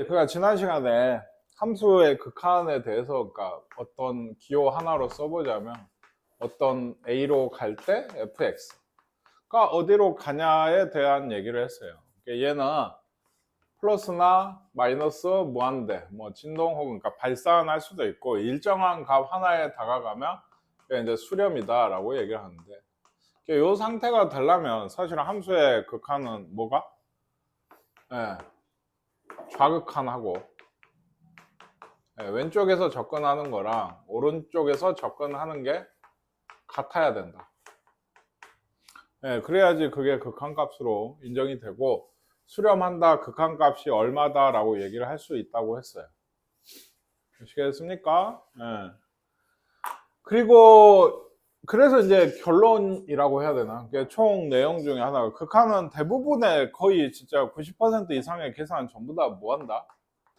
그러니까 지난 시간에 함수의 극한에 대해서 그러니까 어떤 기호 하나로 써보자면 어떤 A로 갈 때 fx가 어디로 가냐에 대한 얘기를 했어요. 그러니까 얘는 플러스나 마이너스 무한대, 뭐 진동 혹은 그러니까 발산할 수도 있고 일정한 값 하나에 다가가면 그게 이제 수렴이다라고 얘기를 하는데 이 상태가 되려면 사실 함수의 극한은 뭐가? 예, 좌극한하고 왼쪽에서 접근하는 거랑 오른쪽에서 접근하는 게 같아야 된다. 그래야지 그게 극한값으로 인정이 되고 수렴한다, 극한값이 얼마다 라고 얘기를 할 수 있다고 했어요. 아시겠습니까? 그리고 그래서 이제 결론이라고 해야 되나? 총 내용 중에 하나가 극한은 대부분의 거의 진짜 90% 이상의 계산 전부 다 뭐한다?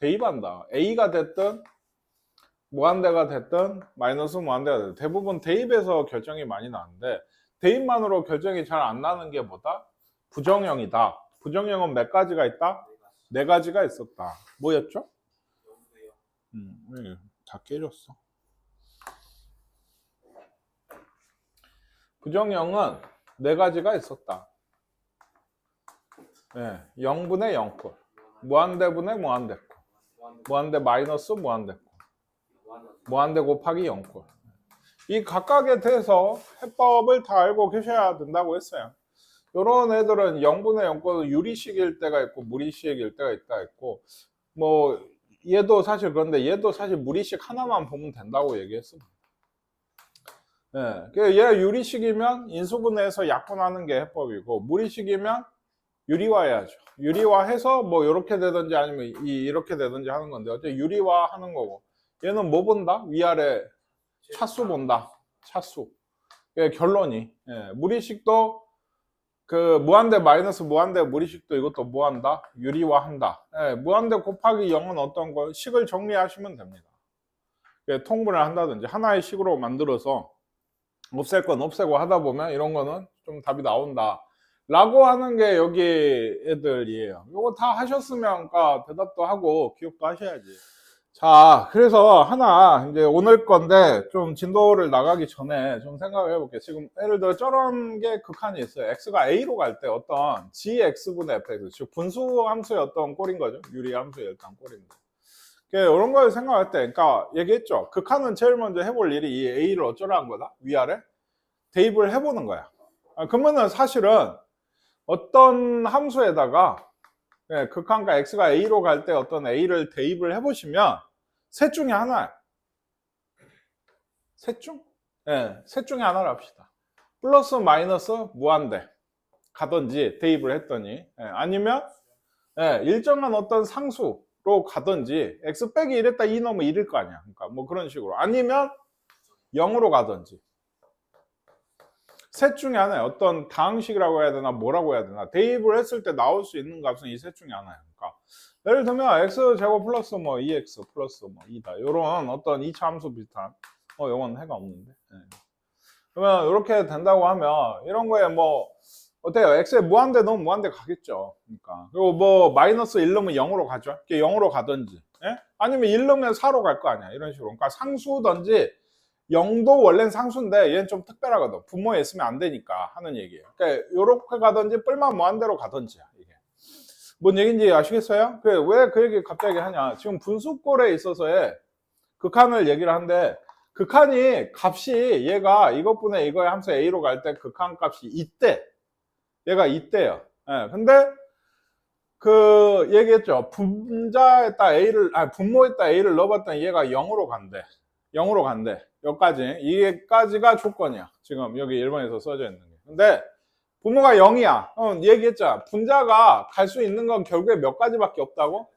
대입한다. A가 됐든 무한대가 됐든 마이너스 무한대가 됐든 대부분 대입에서 결정이 많이 나는데 대입만으로 결정이 잘 안 나는 게 뭐다? 부정형이다. 부정형은 몇 가지가 있다? 네 가지가 있었다. 뭐였죠? 다 깨졌어. 부정형은 네 가지가 있었다. 0분의 0꼴, 무한대분의 무한대꼴, 무한대 마이너스 무한대꼴, 무한대 곱하기 0꼴. 이 각각에 대해서 해법을 다 알고 계셔야 된다고 했어요. 이런 애들은 0분의 0꼴은 유리식일 때가 있고 무리식일 때가 있다 했고 뭐 얘도 사실 그런데 얘도 사실 무리식 하나만 보면 된다고 얘기했습니다. 얘가 유리식이면 인수분해해서 약분하는 게 해법이고 무리식이면 유리화해야죠. 유리화해서 뭐 이렇게 되든지 아니면 이렇게 되든지 하는 건데 어째 유리화하는 거고 얘는 뭐 본다? 위아래 차수 본다. 차수. 결론이 무리식도 그 무한대 마이너스 무한대 무리식도 이것도 뭐 한다? 유리화한다. 무한대 곱하기 0은 어떤 거? 식을 정리하시면 됩니다. 통분을 한다든지 하나의 식으로 만들어서 없앨 건 없애고 하다 보면 이런 거는 좀 답이 나온다 라고 하는 게 여기 애들이에요. 이거 다 하셨으면 그러니까 대답도 하고 기억도 하셔야지. 자, 그래서 하나 이제 오늘 건데 좀 진도를 나가기 전에 좀 생각을 해볼게요. 지금 예를 들어 저런 게 극한이 있어요. x가 a로 갈 때 어떤 gx분의 fx, 즉 분수 함수의 어떤 꼴인 거죠. 유리 함수의 일단 꼴입니다. 이런 걸 생각할 때, 그러니까 얘기했죠. 극한은 제일 먼저 해볼 일이 이 a를 어쩌라는 거다. 위아래 대입을 해보는 거야. 그러면은 사실은 어떤 함수에다가 극한과 x가 a로 갈 때 어떤 a를 대입을 해보시면 셋 중에 하나야. 셋 중? 셋 중에 하나를 합시다. 플러스 마이너스 무한대 가든지 대입을 했더니 아니면 일정한 어떤 상수로 가든지 x 빼기 1했다 2 넣으면 1일 거 아니야. 그러니까 뭐 그런 식으로 아니면 0으로 가든지 셋 중에 하나예요. 어떤 다항식이라고 해야 되나 뭐라고 해야 되나 대입을 했을 때 나올 수 있는 값은 이 셋 중에 하나예요. 그러니까 예를 들면 x제곱 플러스 뭐 2x 플러스 뭐 2다 이런 어떤 2차 함수 비슷한 이건 해가 없는데 그러면 이렇게 된다고 하면 이런 거에 뭐 어때요? x에 무한대 넣으면 무한대 가겠죠. 그러니까 그리고 뭐 마이너스 1 넣으면 0으로 가죠. 0으로 가든지 아니면 1 넣으면 4로 갈 거 아니야. 이런 식으로 그러니까 상수든지 0도 원래는 상수인데 얘는 좀 특별하거든. 분모에 있으면 안 되니까 하는 얘기예요. 그러니까 요렇게 가든지 뿔만 무한대로 가든지야. 이게 뭔 얘기인지 아시겠어요? 왜 그 얘기 갑자기 하냐? 지금 분수꼴에 있어서의 극한을 얘기를 하는데 극한이 값이 얘가 이것분의 이거의 함수 a로 갈 때 극한 값이 이때 얘가 이때요. 근데 그 얘기했죠. 분자에다 a를 분모에다 a를 넣어봤더니 얘가 0으로 간대. 0으로 간대. 여기까지. 이게까지가 조건이야. 지금 여기 1번에서 써져 있는 게. 근데 분모가 0이야. 얘기했잖아. 분자가 갈 수 있는 건 결국에 몇 가지밖에 없다고?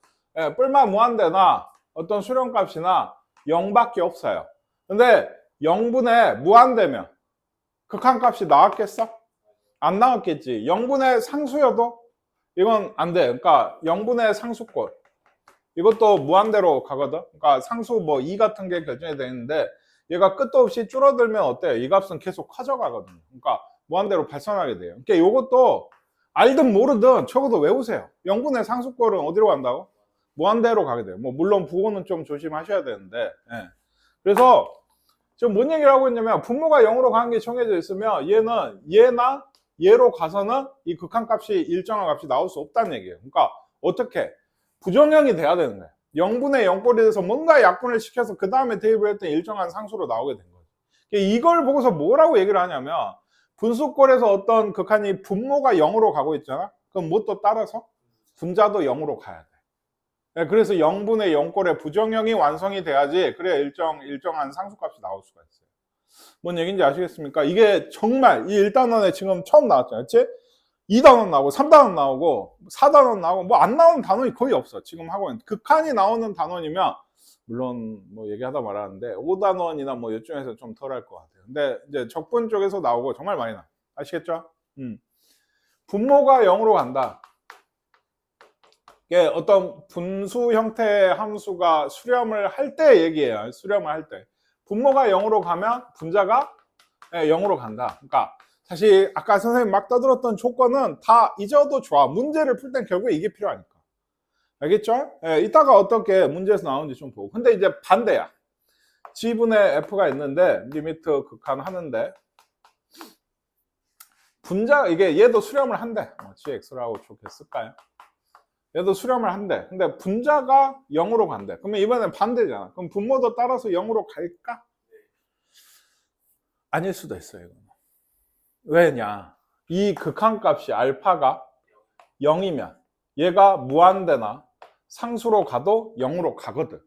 뿔만 무한대나 어떤 수렴값이나 0밖에 없어요. 근데 0분의 무한대면 극한값이 나왔겠어? 안 나왔겠지. 0분의 상수여도 이건 안 돼. 그러니까 0분의 상수꼴. 이것도 무한대로 가거든. 그러니까 상수 뭐 2 같은 게 결정이 되는데 얘가 끝도 없이 줄어들면 어때요? 이 값은 계속 커져가거든요. 그러니까 무한대로 발산하게 돼요. 그러니까 이것도 알든 모르든 적어도 외우세요. 0분의 상수꼴은 어디로 간다고? 무한대로 가게 돼요. 뭐 물론 부호는 좀 조심하셔야 되는데. 예. 그래서 지금 뭔 얘기를 하고 있냐면 분모가 0으로 가는 게 정해져 있으면 얘는 얘나 얘로 가서는 이 극한값이 일정한 값이 나올 수 없다는 얘기예요. 그러니까 어떻게 부정형이 돼야 되는 거예요. 0분의 0꼴이 돼서 뭔가 약분을 시켜서 그 다음에 대입을 했더니 일정한 상수로 나오게 된 거예요. 이걸 보고서 뭐라고 얘기를 하냐면 분수꼴에서 어떤 극한이 분모가 0으로 가고 있잖아. 그럼 뭣도 따라서 분자도 0으로 가야 돼. 그래서 0분의 0꼴의 부정형이 완성이 돼야지 그래야 일정한 상수값이 나올 수가 있어요. 뭔 얘기인지 아시겠습니까? 이게 정말 이 1단원에 지금 처음 나왔잖아요. 그치? 2단원 나오고 3단원 나오고 4단원 나오고 뭐 안 나오는 단원이 거의 없어. 지금 하고 있는 극한이 나오는 단원이면 물론 뭐 얘기하다 말았는데 5단원이나 뭐 이쪽에서 좀 덜 할 것 같아요. 근데 이제 적분 쪽에서 나오고 정말 많이 나. 아시겠죠? 분모가 0으로 간다. 이게 어떤 분수 형태의 함수가 수렴을 할 때 얘기예요. 수렴을 할 때. 분모가 0으로 가면 분자가 0으로 간다. 그러니까 사실 아까 선생님 막 떠들었던 조건은 다 잊어도 좋아. 문제를 풀 땐 결국에 이게 필요하니까. 알겠죠? 이따가 어떻게 문제에서 나오는지 좀 보고. 근데 이제 반대야. G분의 F가 있는데 리미트 극한 하는데 분자 이게 얘도 수렴을 한대. GX라고 좋겠을까요? 얘도 수렴을 한대. 근데 분자가 0으로 간대. 그러면 이번엔 반대잖아. 그럼 분모도 따라서 0으로 갈까? 아닐 수도 있어요. 이거는. 왜냐? 이 극한값이 알파가 0이면 얘가 무한대나 상수로 가도 0으로 가거든.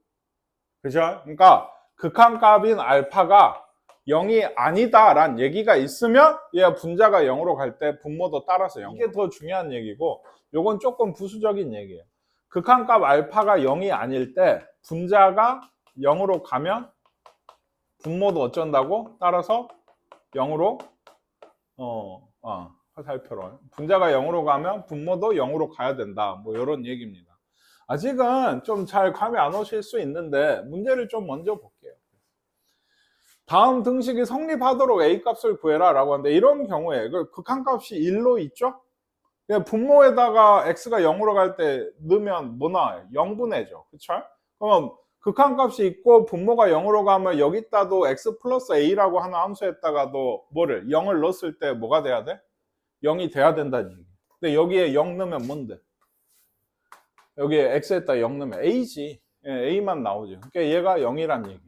그죠? 그러니까 극한값인 알파가 0이 아니다라는 얘기가 있으면 얘가 분자가 0으로 갈 때 분모도 따라서 0. 이게 더 중요한 얘기고 요건 조금 부수적인 얘기예요. 극한값 알파가 0이 아닐 때 분자가 0으로 가면 분모도 어쩐다고? 따라서 0으로 화살표로 분자가 0으로 가면 분모도 0으로 가야 된다. 뭐 이런 얘기입니다. 아직은 좀 잘 감이 안 오실 수 있는데 문제를 좀 먼저 볼게요. 다음 등식이 성립하도록 A값을 구해라 라고 하는데 이런 경우에 극한값이 1로 있죠? 분모에다가 X가 0으로 갈 때 넣으면 뭐 나와요? 0분의죠. 그쵸? 그럼 극한값이 있고 분모가 0으로 가면 여기다도 X 플러스 A라고 하는 함수에다가도 뭐를 0을 넣었을 때 뭐가 돼야 돼? 0이 돼야 된다는 얘기. 근데 여기에 0 넣으면 뭔데? 여기에 X에다 0 넣으면 A지. A만 나오죠. 그러니까 얘가 0이란 얘기.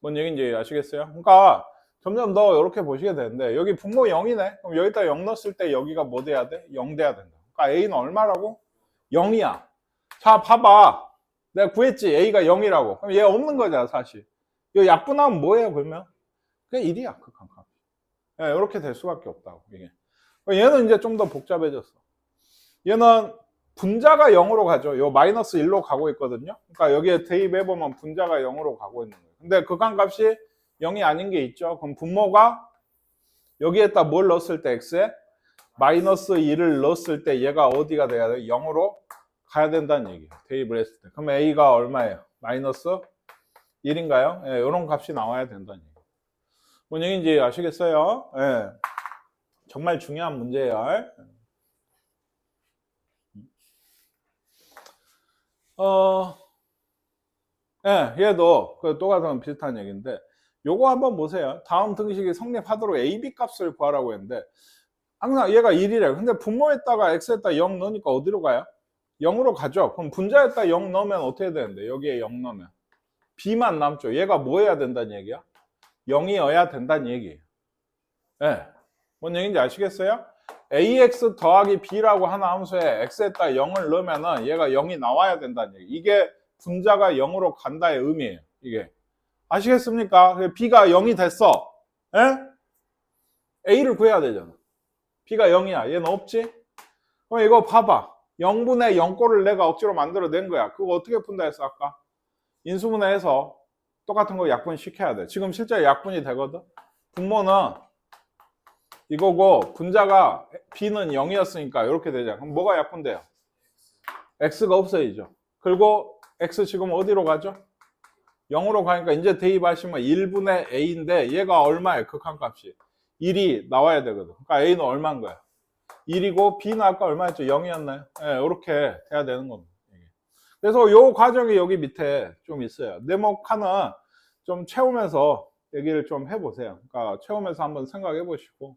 뭔 얘기인지 아시겠어요? 그러니까 점점 더 이렇게 보시게 되는데 여기 분모 0이네. 그럼 여기다 0 넣었을 때 여기가 뭐 돼야 돼? 0 돼야 된다. 그러니까 A는 얼마라고? 0이야. 자, 봐봐. 내가 구했지. A가 0이라고. 그럼 얘 없는 거잖아, 사실. 이거 약분하면 뭐예요, 그러면? 그게 1이야, 극한값. 이렇게 될 수밖에 없다고, 이게. 얘는 이제 좀 더 복잡해졌어. 얘는 분자가 0으로 가죠. 요 마이너스 1로 가고 있거든요. 그러니까 여기에 대입해보면 분자가 0으로 가고 있는 거예요. 근데 극한값이 0이 아닌 게 있죠. 그럼 분모가 여기에다 뭘 넣었을 때 X에 마이너스 1을 넣었을 때 얘가 어디가 돼야 돼? 0으로 가야 된다는 얘기예요. 대입을 했을 때. 그럼 A가 얼마예요? 마이너스 1인가요? 이런 값이 나와야 된다는 얘기예요. 뭔 얘기인지 아시겠어요? 정말 중요한 문제예요. 얘도 똑같은 비슷한 얘기인데 요거 한번 보세요. 다음 등식이 성립하도록 AB 값을 구하라고 했는데 항상 얘가 1이래요. 근데 분모에다가 X에다 0 넣으니까 어디로 가요? 0으로 가죠. 그럼 분자에다 0 넣으면 어떻게 되는데? 여기에 0 넣으면 B만 남죠. 얘가 뭐 해야 된다는 얘기야? 0이어야 된다는 얘기예요. 뭔 얘기인지 아시겠어요? AX 더하기 B라고 하는 함수에 X에다 0을 넣으면은 얘가 0이 나와야 된다는 얘기. 이게 분자가 0으로 간다의 의미예요. 이게 아시겠습니까? B가 0이 됐어. A를 구해야 되잖아. B가 0이야. 얘는 없지? 그럼 이거 봐봐. 0분의 0꼴을 내가 억지로 만들어낸 거야. 그거 어떻게 푼다 했어 아까? 인수분해해서 똑같은 거 약분 시켜야 돼. 지금 실제 약분이 되거든. 분모는 이거고 분자가 B는 0이었으니까 이렇게 되잖아. 그럼 뭐가 약분돼요? X가 없어지죠. 그리고 X 지금 어디로 가죠? 0으로 가니까 이제 대입하시면 1분의 A인데 얘가 얼마예요? 극한값이 1이 나와야 되거든. 그러니까 A는 얼마인 거야? 1이고 B는 아까 얼마였죠? 0이었나요? 이렇게 돼야 되는 겁니다. 그래서 요 과정이 여기 밑에 좀 있어요. 네모칸은 좀 채우면서 얘기를 좀 해보세요. 그러니까 채우면서 한번 생각해 보시고.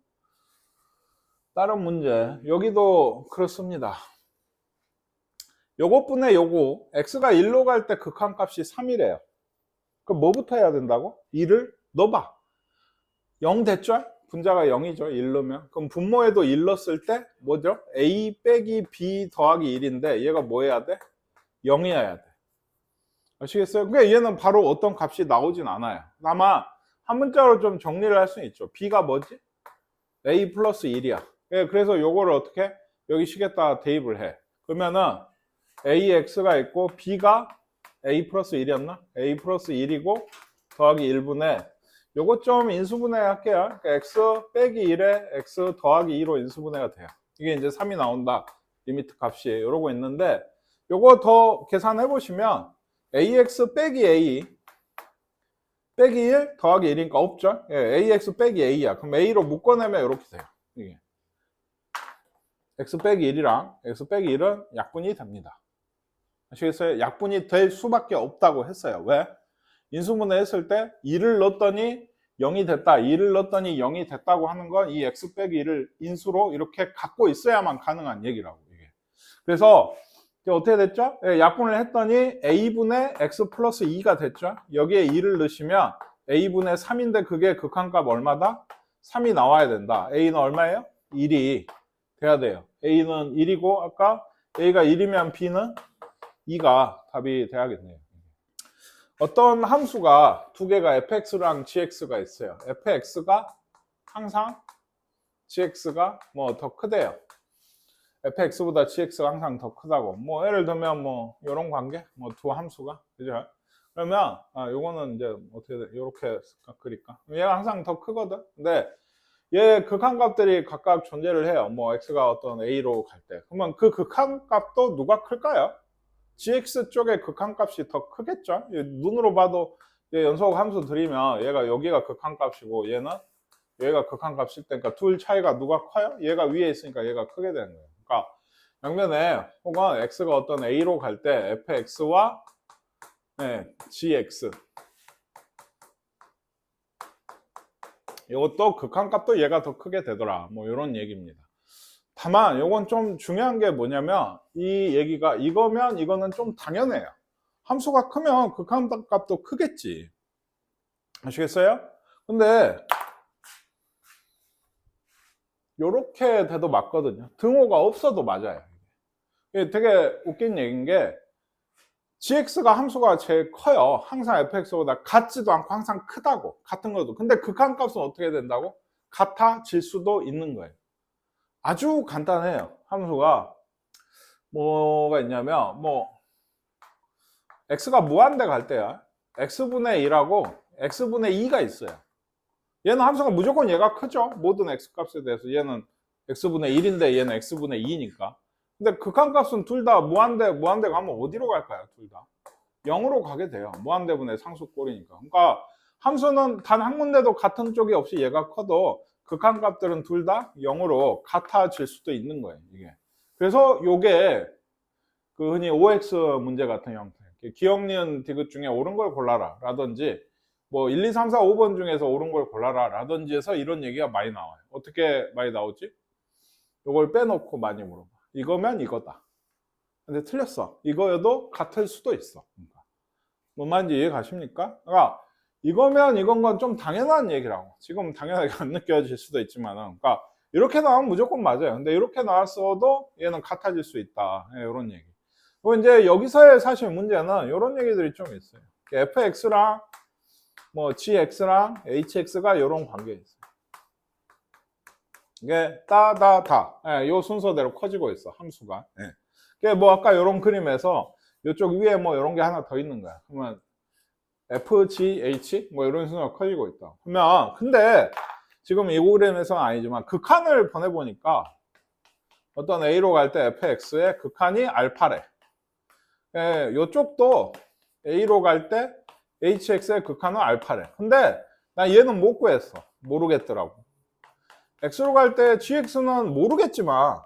다른 문제 여기도 그렇습니다. 요것뿐에 요거 x가 1로 갈 때 극한값이 3이래요. 그럼 뭐부터 해야 된다고? 2를 넣어봐. 0 됐죠? 분자가 0이죠. 1 넣으면. 그럼 분모에도 1 넣었을 때 뭐죠? a 빼기 b 더하기 1인데 얘가 뭐 해야 돼? 0이어야 돼. 아시겠어요? 그러니까 얘는 바로 어떤 값이 나오진 않아요. 아마 한 문자로 좀 정리를 할 수는 있죠. b가 뭐지? a 플러스 1이야. 그래서 요거를 어떻게? 여기 식에다 대입을 해. 그러면은 ax가 있고 b가 a 플러스 1이었나? a 플러스 1이고 더하기 1분의 요거 좀 인수분해 할게요. 그러니까 x 빼기 1에 x 더하기 2로 인수분해가 돼요. 이게 이제 3이 나온다. 리미트 값이 이러고 있는데 요거 더 계산해 보시면 ax 빼기 a 빼기 1 더하기 1이니까 없죠. 예, ax 빼기 a야. 그럼 a로 묶어내면 이렇게 돼요. 이게 x 빼기 1이랑 x 빼기 1은 약분이 됩니다. 아시겠어요? 약분이 될 수밖에 없다고 했어요. 왜? 인수분해 했을 때 2를 넣었더니 0이 됐다. 2를 넣었더니 0이 됐다고 하는 건 이 x 빼기 1을 인수로 이렇게 갖고 있어야만 가능한 얘기라고. 이게. 그래서 어떻게 됐죠? 예, 약분을 했더니 a분의 x 플러스 2가 됐죠. 여기에 2를 넣으시면 a분의 3인데 그게 극한값 얼마다? 3이 나와야 된다. a는 얼마예요? 1이 돼야 돼요. a는 1이고 아까 a가 1이면 b는 2가 답이 돼야겠네요. 어떤 함수가 두 개가 fx랑 gx가 있어요. fx가 항상 gx가 뭐 더 크대요. fx보다 gx가 항상 더 크다고. 뭐 예를 들면 뭐 이런 관계, 뭐 두 함수가 그죠? 그러면 요거는 이제 어떻게 돼? 이렇게 그릴까? 얘가 항상 더 크거든. 근데 얘 극한값들이 각각 존재를 해요. 뭐 x가 어떤 a로 갈 때. 그러면 그 극한값도 누가 클까요? gx 쪽의 극한값이 더 크겠죠? 눈으로 봐도 연속 함수 들이면 얘가 여기가 극한값이고 얘는 얘가 극한값일 때니까 둘 차이가 누가 커요? 얘가 위에 있으니까 얘가 크게 되는 거예요. 그러니까 양면에 혹은 x가 어떤 a로 갈 때 fx와 gx 이것도 극한값도 얘가 더 크게 되더라. 뭐 이런 얘기입니다. 다만 이건 좀 중요한 게 뭐냐면 이 얘기가 이거면 이거는 좀 당연해요. 함수가 크면 극한값도 크겠지. 아시겠어요? 근데 요렇게 돼도 맞거든요. 등호가 없어도 맞아요. 이게 되게 웃긴 얘기인 게 gx가 함수가 제일 커요. 항상 fx보다 같지도 않고 항상 크다고. 같은 것도. 근데 극한값은 어떻게 된다고? 같아질 수도 있는 거예요. 아주 간단해요. 함수가 뭐가 있냐면 뭐 x가 무한대 갈 때야 x분의 1하고 x분의 2가 있어요. 얘는 함수가 무조건 얘가 크죠. 모든 x값에 대해서 얘는 x분의 1인데 얘는 x분의 2니까. 근데 극한값은 둘 다 무한대 가면 어디로 갈까요? 둘 다 0으로 가게 돼요. 무한대분의 상수꼴이니까. 그러니까 함수는 단 한 군데도 같은 쪽이 없이 얘가 커도 극한값들은 둘 다 0으로 같아질 수도 있는 거예요. 이게. 그래서 요게 그 흔히 OX 문제 같은 형태. 기억, 니은, 디귿 중에 옳은 걸 골라라 라든지 뭐 1, 2, 3, 4, 5번 중에서 옳은 걸 골라라 라든지 해서 이런 얘기가 많이 나와요. 어떻게 많이 나오지? 요걸 빼놓고 많이 물어봐. 이거면 이거다. 근데 틀렸어. 이거여도 같을 수도 있어. 그러니까. 뭔 말인지 이해 가십니까? 그러니까 이거면 이건 건 좀 당연한 얘기라고. 지금 당연하게 안 느껴질 수도 있지만 그러니까 이렇게 나오면 무조건 맞아요. 근데 이렇게 나왔어도 얘는 같아질 수 있다. 네, 이런 얘기. 그리고 이제 여기서의 사실 문제는 이런 얘기들이 좀 있어요. fx랑 뭐 gx랑 hx가 이런 관계에 있어요. 이게 따다다 요 순서대로 커지고 있어 함수가. 이게 뭐 아까 이런 그림에서 이쪽 위에 뭐 이런 게 하나 더 있는 거야. 그러면 f, g, h 뭐 이런 순서가 커지고 있다. 그러면 근데 지금 이 그림에서는 아니지만 극한을 보내보니까 어떤 a로 갈 때 fx의 극한이 알파래. 이쪽도 a로 갈 때 hx의 극한은 알파래. 근데 나 얘는 못 구했어. 모르겠더라고. x로 갈 때 gx는 모르겠지만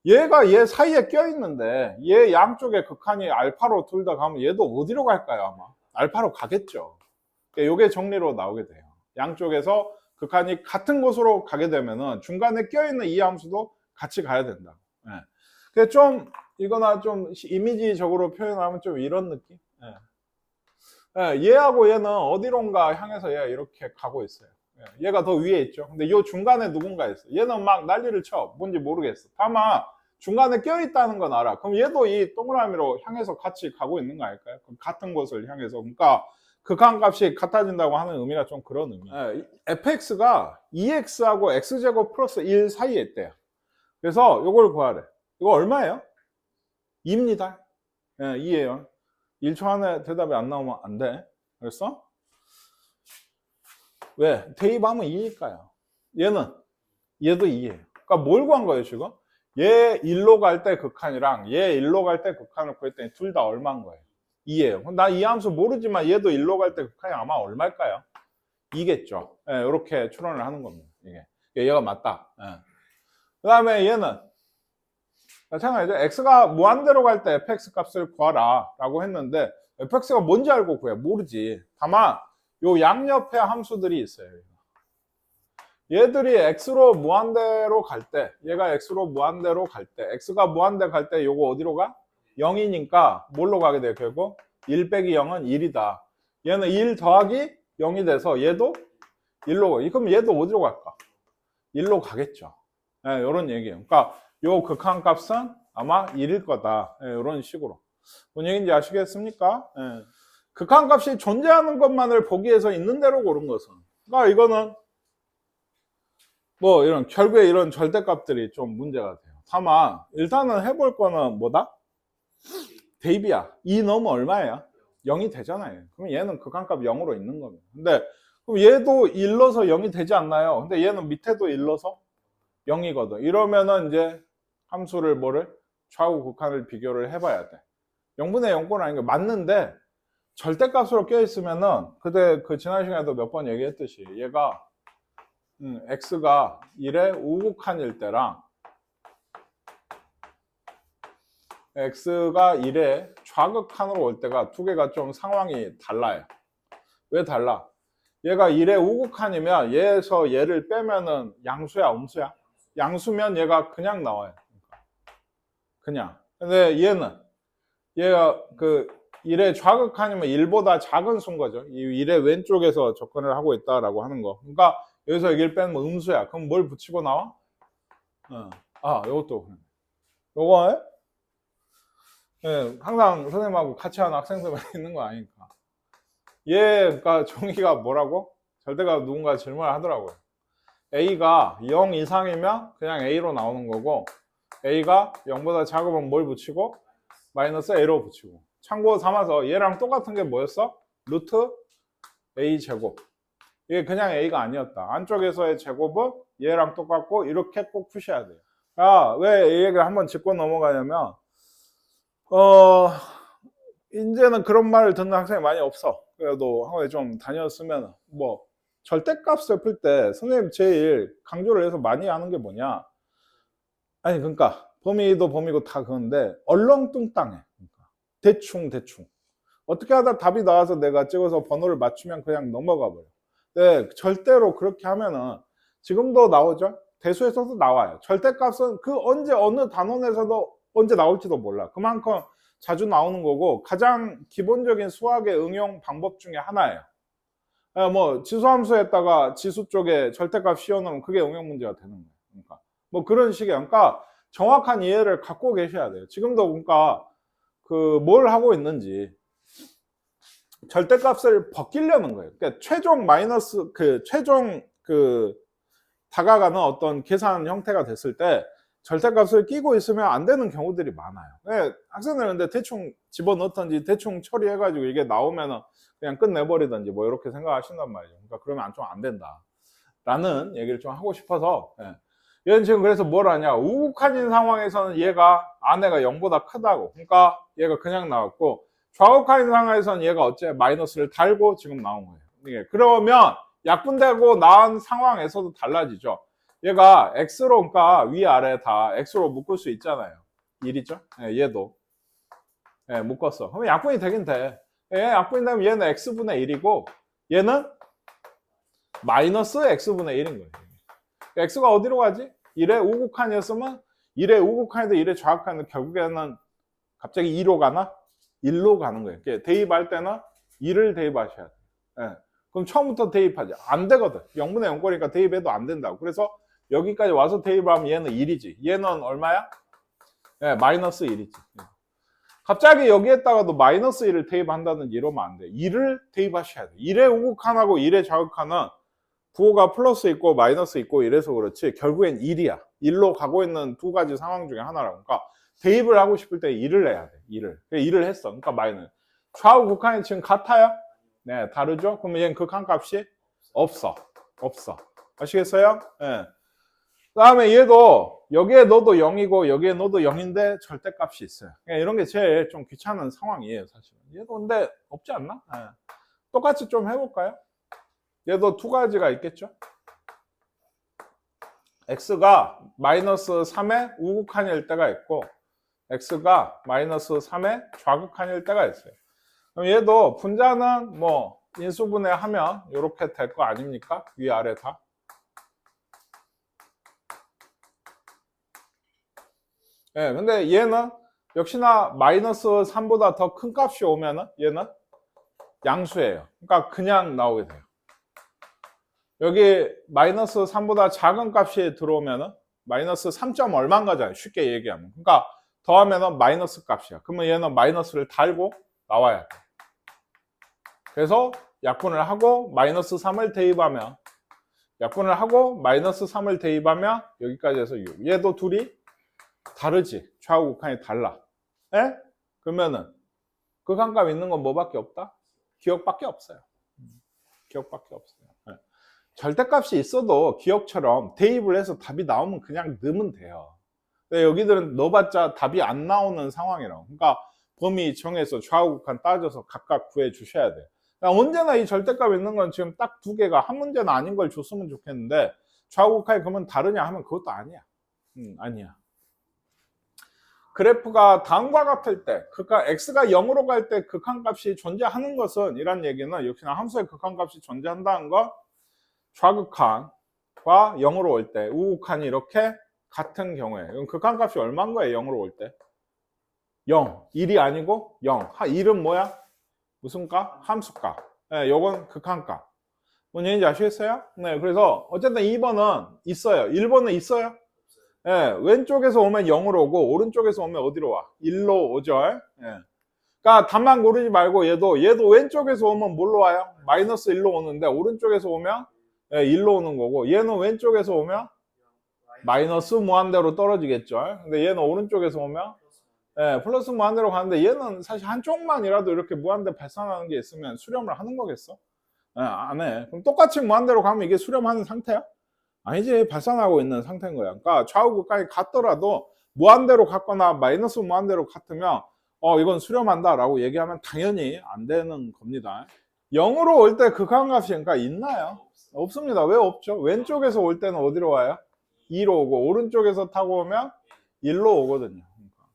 얘가 얘 사이에 껴있는데 얘 양쪽에 극한이 알파로 둘 다 가면 얘도 어디로 갈까요? 아마 알파로 가겠죠. 그러니까 이게 정리로 나오게 돼요. 양쪽에서 극한이 같은 곳으로 가게 되면은 중간에 껴있는 이 함수도 같이 가야 된다. 예. 그게 좀 이거나 좀 이미지적으로 표현하면 좀 이런 느낌. 예. 예, 얘하고 얘는 어디론가 향해서 얘가 이렇게 가고 있어요. 예, 얘가 더 위에 있죠. 근데 요 중간에 누군가 있어. 얘는 막 난리를 쳐. 뭔지 모르겠어. 다만 중간에 껴있다는 건 알아. 그럼 얘도 이 동그라미로 향해서 같이 가고 있는 거 아닐까요? 같은 곳을 향해서. 그러니까 극한값이 같아진다고 하는 의미가 좀 그런 의미예요. 예, fx가 2x하고 x제곱 플러스 1 사이에 있대요. 그래서 이걸 구하래. 이거 얼마예요? 2입니다. 예, 2예요. 1초 안에 대답이 안 나오면 안 돼. 그랬어? 왜? 대입하면 2니까요. 얘도 2예요. 그러니까 뭘 구한 거예요, 지금? 얘 1로 갈 때 극한이랑 얘 1로 갈 때 극한을 구했더니 둘 다 얼마인 거예요? 2예요. 나 이 함수 모르지만 얘도 1로 갈 때 극한이 아마 얼마일까요? 2겠죠. 예, 이렇게 추론을 하는 겁니다. 이게. 얘가 맞다. 예. 그 다음에 얘는 마찬가지죠. x가 무한대로 갈 때 fx 값을 구하라 라고 했는데 fx가 뭔지 알고 구해? 모르지. 다만 요 양옆에 함수들이 있어요. 얘들이 x로 무한대로 갈 때, 얘가 x로 무한대로 갈 때, x가 무한대 갈 때 요거 어디로 가? 0이니까 뭘로 가게 돼요? 결국 1 빼기 0은 1이다. 얘는 1 더하기 0이 돼서 얘도 1로 가. 그럼 얘도 어디로 갈까? 1로 가겠죠. 네, 이런 얘기예요. 그러니까 요 극한값은 아마 1일 거다. 네, 이런 식으로. 뭔 얘기인지 아시겠습니까? 네. 극한값이 존재하는 것만을 보기 위해서 있는 대로 고른 것은. 그러니까 이거는 뭐 이런 결국에 이런 절대값들이 좀 문제가 돼요. 다만 일단은 해볼 거는 뭐다? 대입이야. 2 넣으면 얼마예요? 0이 되잖아요. 그럼 얘는 극한값 0으로 있는 겁니다. 근데 그럼 얘도 1 넣어서 0이 되지 않나요? 근데 얘는 밑에도 1 넣어서 0이거든. 이러면은 이제 함수를 뭐를 좌우 극한을 비교를 해봐야 돼. 0분의 0권 아닌 게 맞는데 절대값으로 껴있으면은 그때 그 지난 시간에도 몇 번 얘기했듯이 얘가 x가 1의 우극한일 때랑 x가 1의 좌극한으로 올 때가 두 개가 좀 상황이 달라요. 왜 달라? 얘가 1의 우극한이면 얘에서 얘를 빼면은 양수야, 음수야? 양수면 얘가 그냥 나와요. 그냥. 근데 얘가 그 1의 좌극한이면 1보다 작은 수인 거죠. 이 1의 왼쪽에서 접근을 하고 있다라고 하는 거. 그러니까 여기서 1을 빼면 음수야. 그럼 뭘 붙이고 나와? 요것도. 요거 예, 항상 선생님하고 같이 하는 학생들만 있는 거 아니니까. 그러니까 종이가 뭐라고? 절대가 누군가 질문을 하더라고요. A가 0 이상이면 그냥 A로 나오는 거고, A가 0보다 작으면 뭘 붙이고? 마이너스 A로 붙이고. 참고 삼아서 얘랑 똑같은 게 뭐였어? 루트 A 제곱. 이게 그냥 A가 아니었다. 안쪽에서의 제곱은 얘랑 똑같고 이렇게 꼭 푸셔야 돼요. 왜 A 얘기를 한번 짚고 넘어가냐면 이제는 그런 말을 듣는 학생이 많이 없어. 그래도 학원에 좀 다녔으면 뭐 절대값을 풀 때 선생님 제일 강조를 해서 많이 하는 게 뭐냐? 아니 그러니까 범위도 범위고 다 그건데 얼렁뚱땅해. 그러니까 대충 어떻게 하다 답이 나와서 내가 찍어서 번호를 맞추면 그냥 넘어가 버려. 네, 절대로 그렇게 하면은 지금도 나오죠. 대수에서도 나와요. 절대값은 그 언제 어느 단원에서도 언제 나올지도 몰라. 그만큼 자주 나오는 거고 가장 기본적인 수학의 응용 방법 중에 하나예요. 뭐 지수함수에다가 지수 쪽에 절대값 씌워놓으면 그게 응용 문제가 되는 거예요. 그러니까 뭐 그런 식이에요. 그러니까 정확한 이해를 갖고 계셔야 돼요. 지금도 그러니까 그 뭘 하고 있는지 절대값을 벗기려는 거예요. 그러니까 최종 마이너스 최종 다가가는 어떤 계산 형태가 됐을 때 절대값을 끼고 있으면 안 되는 경우들이 많아요. 학생들은 근데 대충 집어넣던지 대충 처리해가지고 이게 나오면은 그냥 끝내버리던지 뭐 이렇게 생각하신단 말이죠. 그러니까 그러면 좀 안 된다. 라는 얘기를 좀 하고 싶어서 얘는 지금 그래서 뭘 하냐? 우극한인 상황에서는 얘가 아내가 0보다 크다고. 그러니까 얘가 그냥 나왔고 좌극한인 상황에서는 얘가 어째 마이너스를 달고 지금 나온 거예요. 그러면 약분되고 나온 상황에서도 달라지죠. 얘가 x로, 그러니까 위아래 다 x로 묶을 수 있잖아요. 1이죠? 예, 얘도. 예, 묶었어. 그러면 약분이 되긴 돼. 예, 약분이 되면 얘는 x분의 1이고 얘는 마이너스 x분의 1인 거예요. x가 어디로 가지? 1의 우극한이었으면 1의 우극한이든 1의 좌극한이든 결국에는 갑자기 2로 가나? 1로 가는 거예요. 대입할 때는 2를 대입하셔야 돼요. 예. 그럼 처음부터 대입하지. 안 되거든. 0분의 0거니까 대입해도 안 된다고. 그래서 여기까지 와서 대입하면 얘는 1이지. 얘는 얼마야? 예, 마이너스 1이지. 갑자기 여기에다가도 마이너스 1을 대입한다든지 이러면 안 돼. 2를 대입하셔야 돼. 1의 우극한하고 1의 좌극한은 부호가 플러스 있고 마이너스 있고 이래서 그렇지 결국엔 1이야. 1로 가고 있는 두 가지 상황 중에 하나라고. 그러니까 대입을 하고 싶을 때 1을 내야 돼. 1을 했어. 그러니까 마이너스. 좌우 극한이 지금 같아요? 네, 다르죠? 그러면 얘는 극한값이 없어. 아시겠어요? 네. 그 다음에 얘도 여기에 넣어도 0이고 여기에 넣어도 0인데 절대값이 있어요. 이런 게 제일 좀 귀찮은 상황이에요, 사실은. 얘도 근데 없지 않나? 네. 똑같이 좀 해볼까요? 얘도 두 가지가 있겠죠? x가 마이너스 3의 우극한일 때가 있고 x가 마이너스 3의 좌극한일 때가 있어요. 그럼 얘도 분자는 뭐 인수분해하면 이렇게 될 거 아닙니까? 위아래 다. 예, 근데 얘는 역시나 마이너스 3보다 더 큰 값이 오면은 얘는 양수예요. 그러니까 그냥 나오게 돼요. 여기 마이너스 3보다 작은 값이 들어오면은 마이너스 3점 얼마인가잖아요. 쉽게 얘기하면. 그러니까 더하면은 마이너스 값이야. 그러면 얘는 마이너스를 달고 나와야 돼. 그래서 약분을 하고 마이너스 3을 대입하면 약분을 하고 마이너스 3을 대입하면 여기까지 해서 6. 얘도 둘이 다르지. 좌우 극한이 달라. 에? 그러면은 극한값 있는 건 뭐밖에 없다? 기억밖에 없어요. 기억밖에 없어요. 네. 절대값이 있어도 기억처럼 대입을 해서 답이 나오면 그냥 넣으면 돼요. 근데 여기들은 넣어봤자 답이 안 나오는 상황이라고. 그러니까 범위 정해서 좌우 극한 따져서 각각 구해 주셔야 돼요. 그러니까 언제나 이 절대값 있는 건 지금 딱 두 개가 한 문제는 아닌 걸 줬으면 좋겠는데 좌우 극한이 그러면 다르냐 하면 그것도 아니야. 아니야. 그래프가 다음과 같을 때, 그러니까 x가 0으로 갈 때 극한값이 존재하는 것은 이란 얘기는 역시나 함수의 극한값이 존재한다는 건 좌극한과 0으로 올 때, 우극한이 이렇게 같은 경우에 그럼 극한값이 얼마인 거예요? 0으로 올 때 0, 1이 아니고 0. 1은 뭐야? 무슨 값? 함수값. 네, 요건 극한값. 뭔 얘기인지 아시겠어요? 네, 그래서 어쨌든 2번은 있어요. 1번은 있어요. 예, 왼쪽에서 오면 0으로 오고 오른쪽에서 오면 어디로 와? 1로 오죠. 예. 그러니까 답만 고르지 말고 얘도 왼쪽에서 오면 뭘로 와요? 마이너스 1로 오는데 오른쪽에서 오면 1로 오는 거고 얘는 왼쪽에서 오면 마이너스 무한대로 떨어지겠죠. 근데 얘는 오른쪽에서 오면 플러스 무한대로 가는데 얘는 사실 한쪽만이라도 이렇게 무한대 발산하는 게 있으면 수렴을 하는 거겠어? 안 해. 그럼 똑같이 무한대로 가면 이게 수렴하는 상태야? 아니지, 발산하고 있는 상태인 거야. 그러니까 좌우 극한이 같더라도 무한대로 같거나 마이너스 무한대로 같으면 이건 수렴한다 라고 얘기하면 당연히 안 되는 겁니다. 0으로 올 때 극한값이 그러니까 있나요? 없습니다. 왜 없죠? 왼쪽에서 올 때는 어디로 와요? 2로 오고 오른쪽에서 타고 오면 1로 오거든요.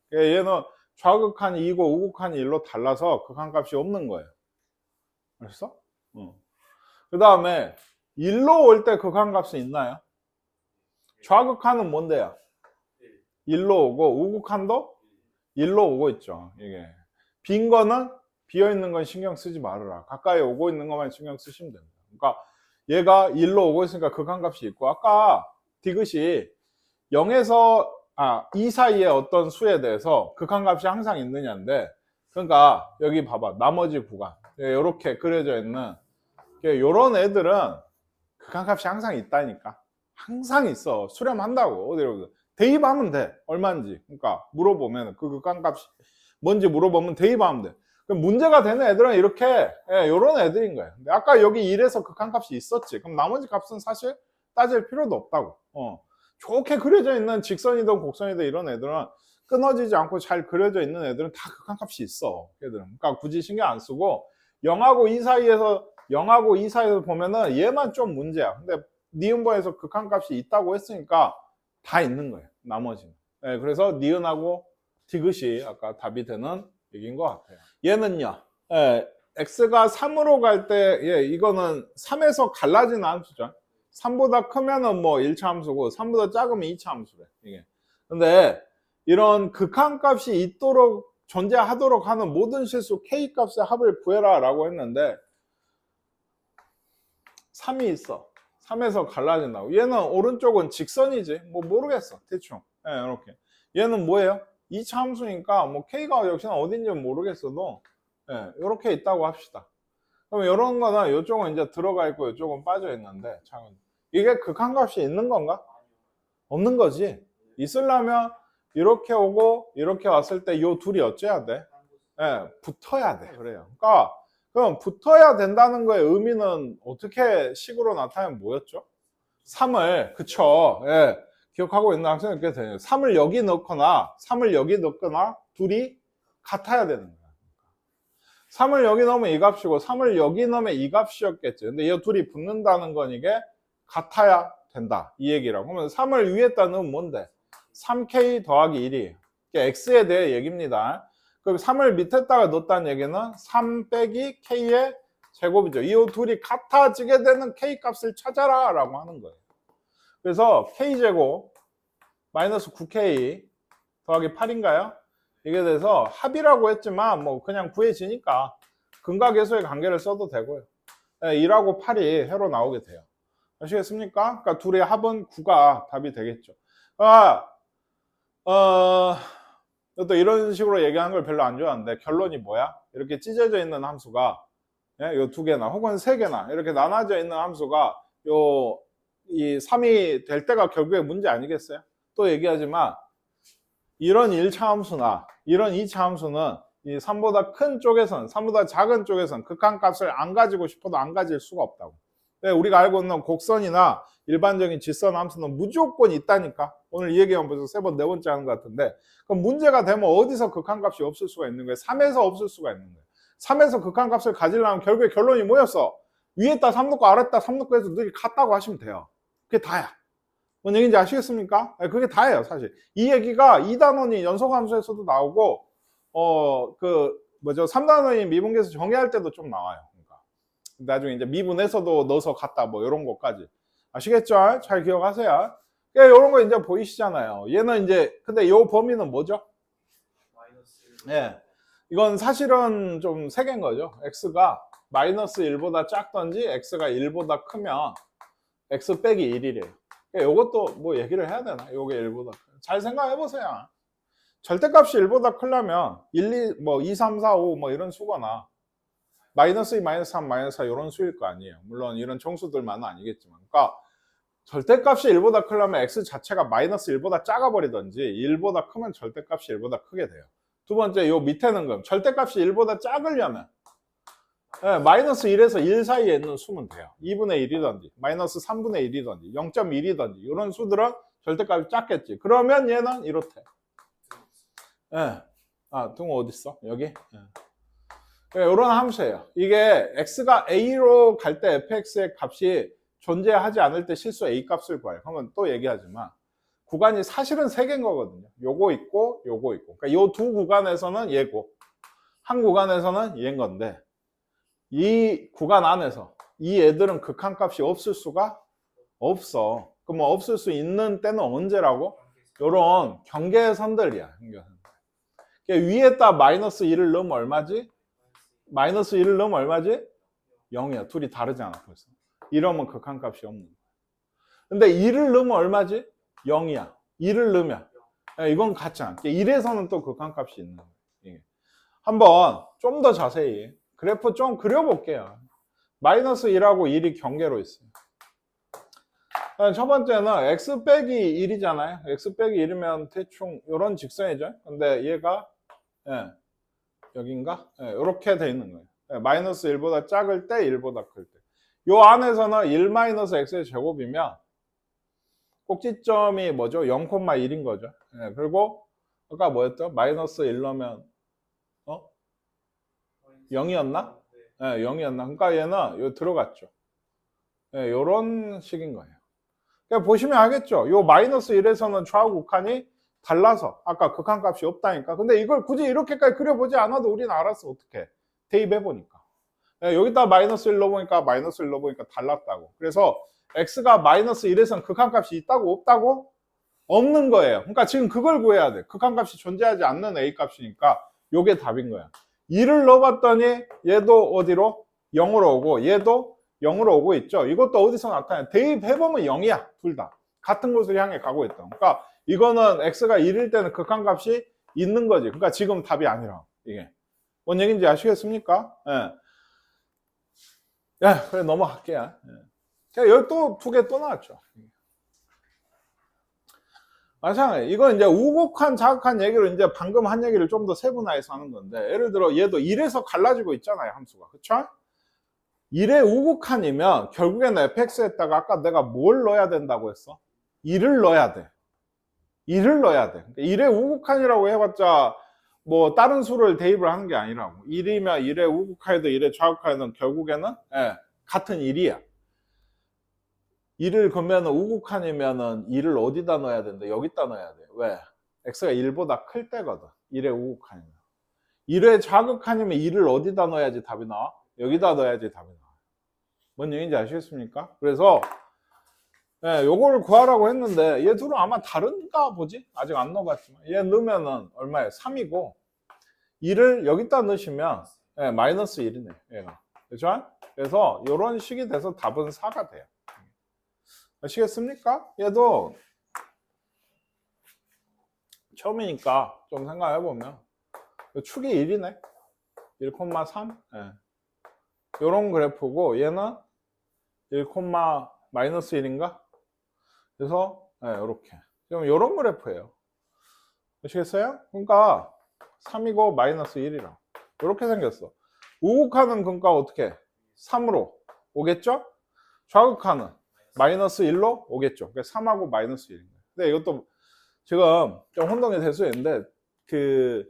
그러니까 얘는 좌극한이 2고 우극한이 1로 달라서 극한값이 없는 거예요. 알았어? 그 다음에 1로 올 때 극한값이 있나요? 좌극한은 뭔데요? 1로 오고 우극한도 1로 오고 있죠. 이게 빈 거는 비어 있는 건 신경 쓰지 말아라. 가까이 오고 있는 것만 신경 쓰시면 됩니다. 그러니까 얘가 1로 오고 있으니까 극한값이 있고 아까 디귿이 0에서 2 사이의 어떤 수에 대해서 극한값이 항상 있느냐인데 그러니까 여기 봐봐. 나머지 구간 이렇게 그려져 있는 이런 애들은 극한값이 항상 있다니까. 항상 있어. 수렴한다고. 어디로 대입하면 돼. 얼마인지. 그러니까 물어보면 그 극한값이 뭔지 물어보면 대입하면 돼. 그럼 문제가 되는 애들은 이렇게 이런 애들인 거예요. 근데 아까 여기 1에서 극한값이 있었지. 그럼 나머지 값은 사실 따질 필요도 없다고. 좋게 그려져 있는 직선이든 곡선이든 이런 애들은 끊어지지 않고 잘 그려져 있는 애들은 다 극한값이 있어. 얘들은. 그러니까 굳이 신경 안 쓰고 0하고 2 사이에서 보면은 얘만 좀 문제야. 근데 니은번에서 극한값이 있다고 했으니까 다 있는 거예요. 나머지는. 예, 그래서 니은하고 디귿이 아까 답이 되는 얘기인 것 같아요. 얘는요. 예, x가 3으로 갈 때, 예, 이거는 3에서 갈라지는 함수죠. 3보다 크면은 뭐 1차 함수고 3보다 작으면 2차 함수래. 이게. 근데 이런 극한값이 있도록 존재하도록 하는 모든 실수 K값의 합을 구해라 라고 했는데 3이 있어. 3에서 갈라진다고. 얘는 오른쪽은 직선이지. 뭐 모르겠어. 대충. 예, 이렇게. 얘는 뭐예요? 2차 함수니까 뭐 K가 역시나 어딘지는 모르겠어도 예, 이렇게 있다고 합시다. 그럼 이런 거는 이쪽은 이제 들어가 있고 이쪽은 빠져 있는데 이게 극한값이 있는 건가? 없는 거지. 있으려면 이렇게 오고 이렇게 왔을 때 이 둘이 어째야 돼? 예, 붙어야 돼. 그래요. 그러니까 그럼 붙어야 된다는 거의 의미는 어떻게 식으로 나타내면 뭐였죠? 3을 그쵸? 예, 기억하고 있는 학생은 꽤 되네요. 3을 여기 넣거나 3을 여기 넣거나 둘이 같아야 되는 거야. 3을 여기 넣으면 이 값이고 3을 여기 넣으면 이 값이었겠지. 근데 이 둘이 붙는다는 건 이게 같아야 된다. 이 얘기라고. 그러면 3을 위에다 넣으면 뭔데? 3k 더하기 1이 x에 대해 얘기입니다. 그럼 3을 밑에다가 넣었다는 얘기는 3 빼기 k의 제곱이죠. 이 둘이 같아지게 되는 k 값을 찾아라 라고 하는 거예요. 그래서 k제곱 마이너스 9k 더하기 8인가요? 이게 돼서 합이라고 했지만 뭐 그냥 구해지니까 근각계수의 관계를 써도 되고요. 1하고 8이 해로 나오게 돼요. 아시겠습니까? 그러니까 둘의 합은 9가 답이 되겠죠. 또 이런 식으로 얘기하는 걸 별로 안 좋아하는데 결론이 뭐야? 이렇게 찢어져 있는 함수가 요 두 개나 혹은 세 개나 이렇게 나눠져 있는 함수가 이 3이 될 때가 결국에 문제 아니겠어요? 또 얘기하지만 이런 1차 함수나 이런 2차 함수는 이 3보다 큰 쪽에선 3보다 작은 쪽에선 극한값을 안 가지고 싶어도 안 가질 수가 없다고. 우리가 알고 있는 곡선이나 일반적인 직선 함수는 무조건 있다니까. 오늘 이 얘기하면 벌써 세 번, 네 번째 하는 것 같은데 그럼 문제가 되면 어디서 극한값이 없을 수가 있는 거예요? 3에서 없을 수가 있는 거예요. 3에서 극한값을 가지려면 결국에 결론이 뭐였어? 위에다 3 넣고 아래다 3 넣고 해서 늘 같다고 하시면 돼요. 그게 다야. 뭔 얘기인지 아시겠습니까? 그게 다예요, 사실. 이 얘기가 2단원이 연속함수에서도 나오고, 3단원이 미분계에서 정의할 때도 좀 나와요. 그러니까. 나중에 이제 미분에서도 넣어서 같다, 뭐, 이런 것까지. 아시겠죠? 잘 기억하세요. 이런 거 이제 보이시잖아요. 얘는 이제, 근데 이 범위는 뭐죠? 예. 이건 사실은 좀 세개인 거죠. x가 마이너스 1보다 작던지, x가 1보다 크면, x 빼기 1이래요. 이것도 뭐 얘기를 해야 되나? 요게 1보다 잘 생각해 보세요. 절대값이 1보다 크려면 1, 2, 뭐 2, 3, 4, 5 뭐 이런 수거나 마이너스 2, 마이너스 3, 마이너스 4 이런 수일 거 아니에요. 물론 이런 정수들만은 아니겠지만. 그러니까 절대값이 1보다 크려면 x 자체가 마이너스 1보다 작아 버리든지 1보다 크면 절대값이 1보다 크게 돼요. 두 번째 요 밑에는 그럼 절대값이 1보다 작으려면 마이너스 1에서 1 사이에 있는 수면 돼요. 2분의 1이든지 마이너스 3분의 1이든지 0.1이든지 이런 수들은 절대값이 작겠지. 그러면 얘는 이렇대. 등호 어디 있어? 여기? 이런 함수예요. 이게 x가 a로 갈 때 fx의 값이 존재하지 않을 때 실수 a 값을 구해요. 그러면 또 얘기하지만 구간이 사실은 세 개인 거거든요. 요거 있고 요거 있고. 그러니까 요 두 구간에서는 얘고 한 구간에서는 얘인 건데 이 구간 안에서 이 애들은 극한값이 없을 수가 없어. 그럼 뭐 없을 수 있는 때는 언제라고? 요런 경계선들이야. 위에다 마이너스 1을 넣으면 얼마지? 마이너스 1을 넣으면 얼마지? 0이야. 둘이 다르잖아 벌써. 이러면 극한값이 없는 거야. 근데 1을 넣으면 얼마지? 0이야. 1을 넣으면 이건 같지 않게 1에서는 또 극한값이 있는 거야. 한번 좀 더 자세히 그래프 좀 그려볼게요. 마이너스 1하고 1이 경계로 있어요. 첫 번째는 x 빼기 1이잖아요. x 빼기 1이면 대충 이런 직선이죠. 근데 얘가 여긴가? 이렇게 돼 있는 거예요. 마이너스 1보다 작을 때 1보다 클 때. 요 안에서는 1 마이너스 x의 제곱이면 꼭지점이 뭐죠? 0,1인 거죠. 그리고 아까 뭐였죠? 마이너스 1 넣으면 0이었나? 0이었나? 그러니까 얘는 요 들어갔죠. 요런 식인 거예요. 그러니까 보시면 알겠죠? 요 마이너스 1에서는 좌우 극한이 달라서 아까 극한값이 없다니까. 근데 이걸 굳이 이렇게까지 그려보지 않아도 우리는 알았어. 어떻게 대입해보니까. 여기다 마이너스 1 넣어보니까 마이너스 1 넣어보니까 달랐다고. 그래서 x가 마이너스 1에서는 극한값이 있다고 없다고? 없는 거예요. 그러니까 지금 그걸 구해야 돼. 극한값이 존재하지 않는 a 값이니까 요게 답인 거야. 2를 넣어봤더니 얘도 어디로? 0으로 오고 얘도 0으로 오고 있죠. 이것도 어디서 나타나요? 대입해보면 0이야. 둘 다. 같은 곳을 향해 가고 있다. 그러니까 이거는 x가 1일 때는 극한값이 있는 거지. 그러니까 지금 답이 아니라 이게. 뭔 얘기인지 아시겠습니까? 예. 예, 그래 넘어갈게요. 예. 여기 또 두 개 또 나왔죠. 마찬가지. 이건 이제 우극한, 자극한 얘기를 이제 방금 한 얘기를 좀 더 세분화해서 하는 건데, 예를 들어 얘도 1에서 갈라지고 있잖아요, 함수가. 그쵸? 1의 우극한이면 결국에는 fx에다가 아까 내가 뭘 넣어야 된다고 했어? 1을 넣어야 돼. 1을 넣어야 돼. 1의 우극한이라고 해봤자 뭐 다른 수를 대입을 하는 게 아니라고. 1이면 1의 우극한이든 1의 좌극한이든 결국에는 같은 1이야. 1을 그러면 우극한이면은 1을 어디다 넣어야 된다? 여기다 넣어야 돼. 왜? x가 1보다 클 때거든. 1의 우극한이면. 1의 좌극한이면 1을 어디다 넣어야지 답이 나와? 여기다 넣어야지 답이 나와. 뭔 얘기인지 아시겠습니까? 그래서 요거를 구하라고 했는데 얘 둘은 아마 다른가 보지? 아직 안 넣어봤지만 얘 넣으면은 얼마예요? 3이고 2를 여기다 넣으시면 마이너스 1이네 얘가. 그렇죠? 그래서 이런 식이 돼서 답은 4가 돼요. 아시겠습니까? 얘도 처음이니까 좀 생각해보면 축이 1이네 1,3 요런 그래프고 얘는 1, 마이너스 1인가? 그래서 이렇게 그럼 요런 그래프예요. 아시겠어요? 그러니까 3이고 마이너스 1이라 이렇게 생겼어. 우극하는 그러니까 어떻게 3으로 오겠죠? 좌극하는 마이너스 1로 오겠죠. 그러니까 3하고 마이너스 1. 근데 이것도 지금 좀 혼동이 될 수 있는데 그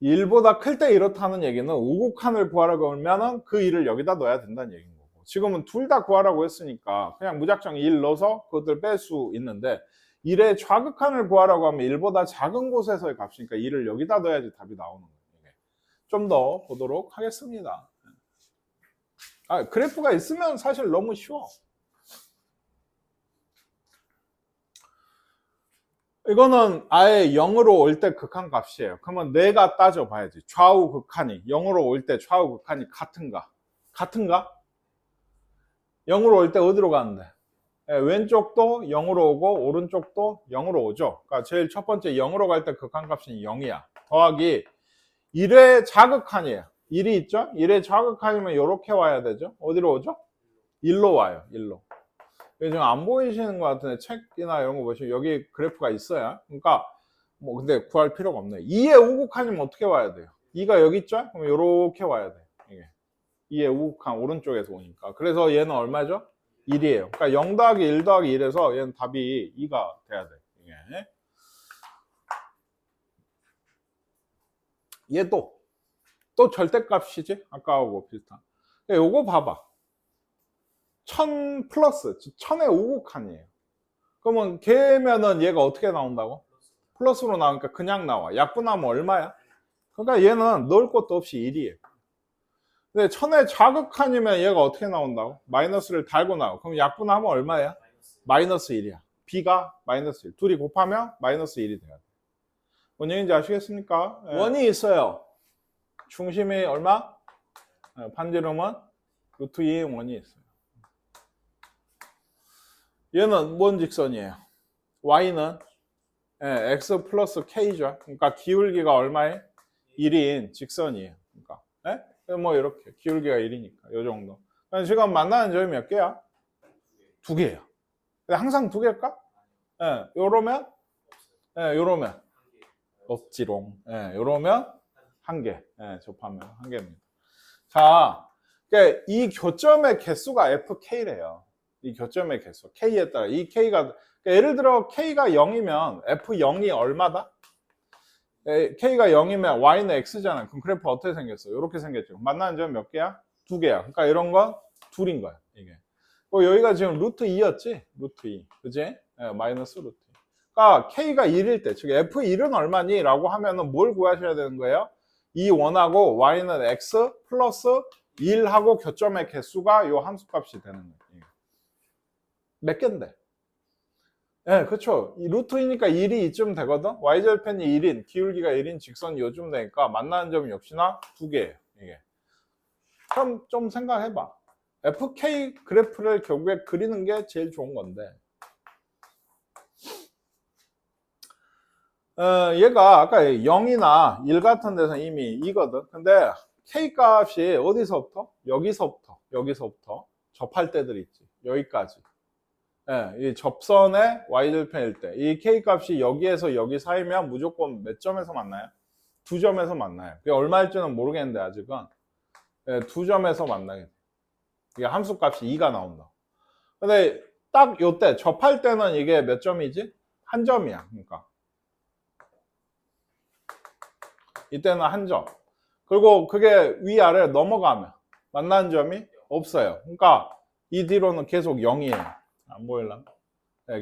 1보다 클 때 이렇다는 얘기는 우극한을 구하라고 하면은 그 1을 여기다 넣어야 된다는 얘기인 거고. 지금은 둘 다 구하라고 했으니까 그냥 무작정 1 넣어서 그것들 뺄 수 있는데 1의 좌극한을 구하라고 하면 1보다 작은 곳에서의 값이니까 1을 여기다 넣어야지 답이 나오는 거예요. 좀 더 보도록 하겠습니다. 그래프가 있으면 사실 너무 쉬워. 이거는 아예 0으로 올 때 극한값이에요. 그러면 내가 따져봐야지. 좌우 극한이 0으로 올 때 좌우 극한이 같은가? 같은가? 0으로 올 때 어디로 가는데? 왼쪽도 0으로 오고 오른쪽도 0으로 오죠. 그러니까 제일 첫 번째 0으로 갈 때 극한값은 0이야. 더하기 1의 자극한이에요. 1이 있죠? 1의 자극한이면 이렇게 와야 되죠? 어디로 오죠? 1로 와요. 1로. 지금 안 보이시는 것 같은데 책이나 이런 거 보시면 여기 그래프가 있어요. 그러니까 뭐 근데 구할 필요가 없네. 2의 우극한이면 어떻게 와야 돼요? 2가 여기 있죠? 그럼 이렇게 와야 돼. 이게 2의 우극한 오른쪽에서 오니까. 그래서 얘는 얼마죠? 1이에요. 그러니까 0 더하기 1 더하기 1에서 얘는 답이 2가 돼야 돼. 이게. 얘도 또 절대값이지? 아까하고 비슷한. 요거 봐봐. 1000 플러스 1000의 우극한이에요. 그러면 걔면은 얘가 어떻게 나온다고? 플러스로 나오니까 그냥 나와. 약분하면 얼마야? 그러니까 얘는 넣을 것도 없이 1이에요. 근데 1000의 자극한이면 얘가 어떻게 나온다고? 마이너스를 달고 나와. 그럼 약분하면 얼마야? 마이너스 1이야. b가 마이너스 1. 둘이 곱하면 마이너스 1이 돼야 돼. 뭔 얘기인지 아시겠습니까? 원이 있어요. 중심이 얼마? 반지름은 루트 2의 원이 있어요. 얘는 뭔 직선이에요? y는 x 플러스 k죠. 그러니까 기울기가 얼마에? 1인 직선이에요. 그러니까 뭐 이렇게 기울기가 1이니까 요 정도. 지금 만나는 점이 몇 개야? 2개예요. 근데 항상 2개일까? 요러면 요러면 없지롱. 요러면 1개. 접하면 1개입니다. 자, 그러니까 이 교점의 개수가 fk래요. 이 교점의 개수 k에 따라 이 k가 그러니까 예를 들어 k가 0이면 f0이 얼마다? k가 0이면 y는 x잖아요. 그럼 그래프 어떻게 생겼어? 이렇게 생겼죠. 만나는 점 몇 개야? 2개야. 그러니까 이런 건 둘인 거야. 이게. 여기가 지금 루트 2였지? 루트 2. 그지? 네, 마이너스 루트 2. 그러니까 K가 1일 때, 즉 F1은 얼마니? 라고 하면은 뭘 구하셔야 되는 거예요? 이 원하고 Y는 X 플러스 1하고 교점의 개수가 요 함수값이 되는 거예요. 몇 개인데? 네, 그렇죠. 이 루트이니까 1이 이쯤 되거든? Y절편이 1인, 기울기가 1인 직선이 요즘 되니까 만나는 점이 역시나 2개예요. 이게. 그럼 좀 생각해봐. FK 그래프를 결국에 그리는 게 제일 좋은 건데 얘가 아까 0이나 1 같은 데서 이미 2거든. 근데 K 값이 어디서부터? 여기서부터 접할 때들 있지. 여기까지. 예, 이 접선의 Y절편일 때 이 K 값이 여기에서 여기 사이면 무조건 몇 점에서 만나요? 2점에서 만나요. 그게 얼마일지는 모르겠는데 아직은 예, 2점에서 만나게 돼. 이게 함수값이 2가 나온다. 근데 딱 요때 접할 때는 이게 몇 점이지? 한 점이야. 그러니까 이때는 한 점. 그리고 그게 위아래 넘어가면 만나는 점이 없어요. 그러니까 이 뒤로는 계속 0이에요. 안 보일라나?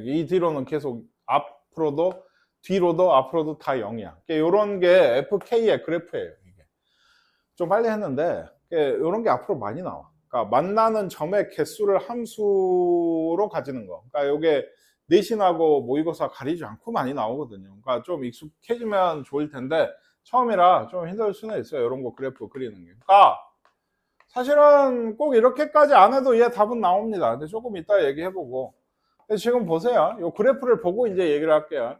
이 뒤로는 계속 앞으로도 뒤로도 앞으로도 다 0이야. 이런 게 FK의 그래프예요. 이게. 좀 빨리 했는데 이런 게 앞으로 많이 나와. 그러니까 만나는 점의 개수를 함수로 가지는 거. 그러니까 이게 내신하고 모의고사 가리지 않고 많이 나오거든요. 그러니까 좀 익숙해지면 좋을 텐데 처음이라 좀 힘들 수는 있어요. 이런 거 그래프 그리는 게. 그러니까 사실은 꼭 이렇게까지 안 해도 얘 답은 나옵니다. 근데 조금 이따 얘기해보고. 지금 보세요. 이 그래프를 보고 이제 얘기를 할게요.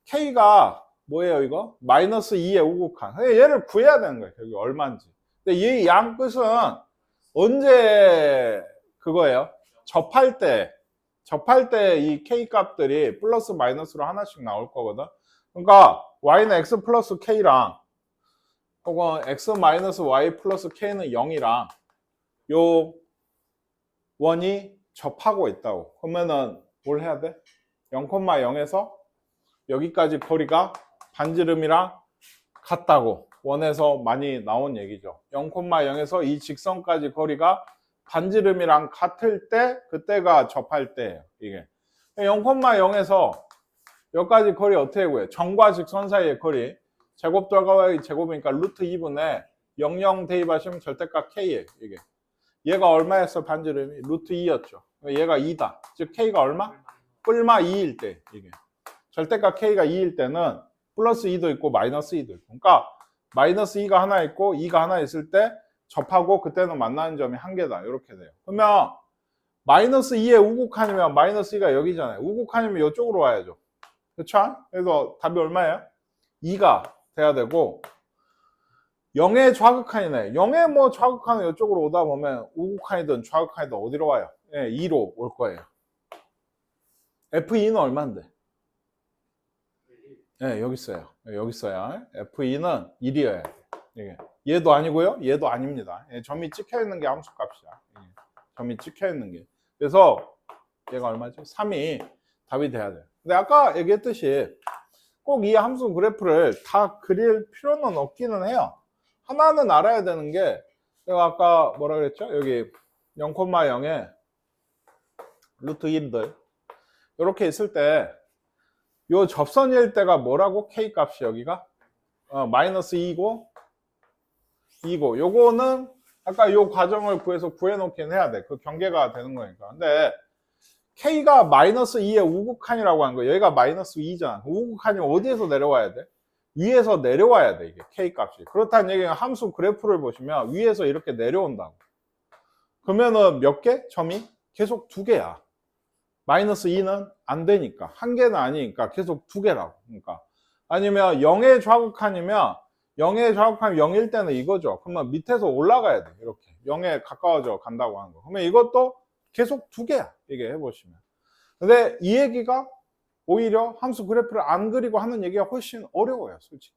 K가 뭐예요, 이거? 마이너스 2의 우극한. 얘를 구해야 되는 거예요. 여기 얼마인지. 근데 이 양 끝은 언제 그거예요? 접할 때 이 K 값들이 플러스 마이너스로 하나씩 나올 거거든. 그러니까 Y는 X 플러스 K랑 혹은 X 마이너스 Y 플러스 K는 0이랑 요 원이 접하고 있다고. 그러면은 뭘 해야 돼? 0,0에서 여기까지 거리가 반지름이랑 같다고 원에서 많이 나온 얘기죠. 0,0에서 이 직선까지 거리가 반지름이랑 같을 때 그때가 접할 때예요. 이게 0,0에서 여기까지 거리 어떻게 구해? 점과 직선 사이의 거리 제곱절과의 제곱이니까 루트 2분의 00 대입하시면 절대값 K예요. 이게 얘가 얼마였어? 반지름이 루트 2였죠. 얘가 2다. 즉 K가 얼마? 뿔마 2일 때 이게 절대값 K가 2일 때는 플러스 2도 있고 마이너스 2도 있고 그러니까 마이너스 2가 하나 있고 2가 하나 있을 때 접하고 그때는 만나는 점이 한 개다. 이렇게 돼요. 그러면 마이너스 2의 우극한이면 마이너스 2가 여기잖아요. 우극한이면 이쪽으로 와야죠. 그렇죠? 그래서 답이 얼마예요? 2가 돼야 되고 0의 좌극한이네. 0의 뭐 좌극한은 이쪽으로 오다 보면 우극한이든 좌극한이든 어디로 와요? 예, 2로 올 거예요. F2는 얼마인데? 네, 여기 있어요. 여기 있어요. F2는 1이어야 돼요. 이게. 얘도 아니고요. 얘도 아닙니다. 예, 점이 찍혀 있는 게 함수값이야. 예, 점이 찍혀 있는 게. 그래서 얘가 얼마죠? 3이 답이 돼야 돼요. 근데 아까 얘기했듯이 꼭 이 함수 그래프를 다 그릴 필요는 없기는 해요. 하나는 알아야 되는 게 제가 아까 뭐라 그랬죠? 여기 0,0에 루트 1들 이렇게 있을 때 요 접선일 때가 뭐라고? K 값이 여기가 마이너스 2고 요거는 아까 요 과정을 구해서 구해놓긴 해야 돼. 그 경계가 되는 거니까. 근데 K가 마이너스 2의 우극한이라고 하는 거 여기가 마이너스 2잖아. 우극한이 어디에서 내려와야 돼? 위에서 내려와야 돼. 이게 K 값이. 그렇다는 얘기는 함수 그래프를 보시면 위에서 이렇게 내려온다고. 그러면은 몇 개? 점이? 계속 2개야. 마이너스 2는 안 되니까. 한 개는 아니니까 계속 2개라고. 그러니까. 아니면 0의 좌극한이면 0의 좌극한이 0일 때는 이거죠. 그러면 밑에서 올라가야 돼. 이렇게. 0에 가까워져 간다고 하는 거. 그러면 이것도 계속 2개야. 이게 해보시면. 근데 이 얘기가 오히려 함수 그래프를 안 그리고 하는 얘기가 훨씬 어려워요. 솔직히.